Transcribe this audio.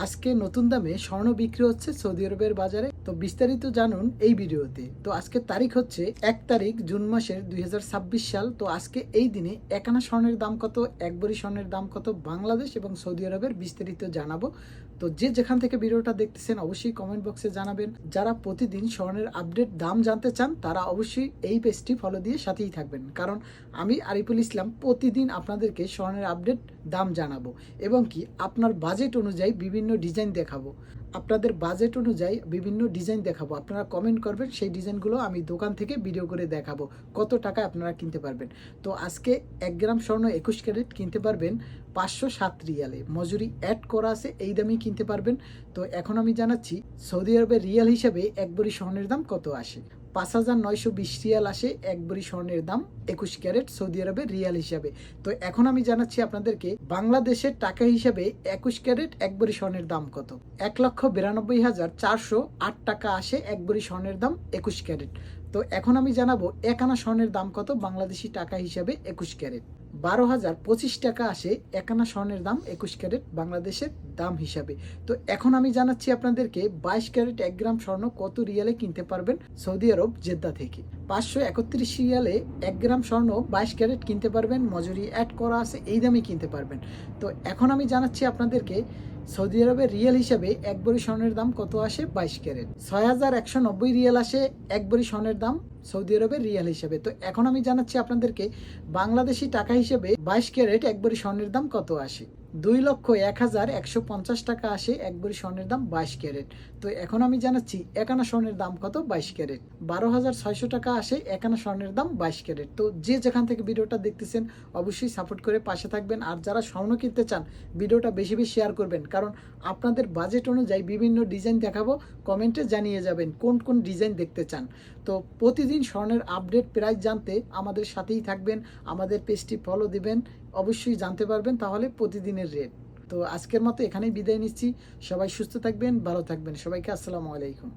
আজকে নতুন দামে স্বর্ণ বিক্রি হচ্ছে সৌদি আরবের বাজারে। তো বিস্তারিত জানুন এই ভিডিওতে। তো আজকে তারিখ হচ্ছে 1 তারিখ জুন মাসের 2026 সাল। তো আজকে এই দিনে এক আনা স্বর্ণের দাম কত, এক ভরি স্বর্ণের দাম কত, বাংলাদেশ এবং সৌদি আরবের বিস্তারিত জানাবো। তো যে যেখান থেকে ভিডিওটা দেখতেছেন অবশ্যই কমেন্ট বক্সে জানাবেন। যারা প্রতিদিন স্বর্ণের আপডেট দাম জানতে চান তারা অবশ্যই এই পেজটি ফলো দিয়ে সাথেই থাকবেন, কারণ আমি আরিফুল ইসলাম প্রতিদিন আপনাদেরকে স্বর্ণের আপডেট দাম জানাবো এবং কি আপনার বাজেট অনুযায়ী বিভিন্ন ডিজাইন দেখাবো। আপনাদের বাজেট অনুযায়ী বিভিন্ন ডিজাইন দেখাবো, আপনারা কমেন্ট করবেন, সেই ডিজাইনগুলো আমি দোকান থেকে ভিডিও করে দেখাবো কত টাকায় আপনারা কিনতে পারবেন। তো আজকে 1 গ্রাম স্বর্ণ 21 ক্যারেট কিনতে পারবেন 507 রিয়ালে, মজুরি অ্যাড করা আছে, এই দামেই কিনতে পারবেন। তো এখন আমি জানাচ্ছি সৌদি আরবের রিয়াল হিসাবে এক ভরি স্বর্ণের দাম কত আসে। 5,920 রিয়াল আসে এক ভরি স্বর্ণের দাম 21 ক্যারেট সৌদি আরবের রিয়াল হিসাবে। তো এখন আমি জানাচ্ছি আপনাদেরকে বাংলাদেশের টাকা হিসাবে 21 ক্যারেট এক ভরি স্বর্ণের দাম কত। 1,92,408 টাকা আসে এক ভরি স্বর্ণের দাম 21 ক্যারেট। তো এখন আমি জানাবো এক আনা স্বর্ণের দাম কত বাংলাদেশি টাকা হিসাবে 21 ক্যারেট। 12,025 টাকা আসে এক আনা স্বর্ণের দাম 21 ক্যারেট বাংলাদেশের দাম হিসাবে। তো এখন আমি জানাচ্ছি আপনাদেরকে 22 ক্যারেট 1 গ্রাম স্বর্ণ কত রিয়ালে কিনতে পারবেন সৌদি আরব জেদ্দা থেকে। 531 রিয়ালে 1 গ্রাম স্বর্ণ 22 ক্যারেট কিনতে পারবেন, মজুরি অ্যাড করা আছে, এই দামে কিনতে পারবেন। তো এখন আমি জানাচ্ছি আপনাদেরকে সৌদি আরবের রিয়াল হিসাবে এক ভরি স্বর্ণের দাম কত আসে 22 ক্যারেট। 6,190 রিয়াল আসে এক ভরি স্বর্ণের দাম সৌদি আরবের রিয়াল হিসাবে। তো এখন আমি জানাচ্ছি আপনাদেরকে বাংলাদেশি টাকা হিসেবে 22 ক্যারেট এক ভরি স্বর্ণের দাম কত আসে। 2,01,150 টাকা আসে এক ভরি স্বর্ণের দাম 22 ক্যারেট। তো এখন আমি জানাচ্ছি এক আনা স্বর্ণের দাম কত 22 ক্যারেট। 12,600 টাকা আসে এক আনা স্বর্ণের দাম 22 ক্যারেট। তো যে যেখান থেকে ভিডিওটা দেখতেছেন অবশ্যই সাপোর্ট করে পাশে থাকবেন। আর যারা স্বর্ণ কিনতে চান ভিডিওটা বেশি বেশি শেয়ার করবেন, কারণ আপনাদের বাজেট অনুযায়ী বিভিন্ন ডিজাইন দেখাবো, কমেন্টে জানিয়ে যাবেন কোন কোন ডিজাইন দেখতে চান। তো প্রতিদিন স্বর্ণের আপডেট প্রাইস জানতে আমাদের সাথেই থাকবেন, আমাদের পেজটি ফলো দিবেন, অবশ্যই জানতে পারবেন তাহলে প্রতিদিনের রেট। তো আজকের মতো এখানেই বিদায় নিচ্ছি। সবাই সুস্থ থাকবেন, ভালো থাকবেন। সবাইকে আসসালামু আলাইকুম।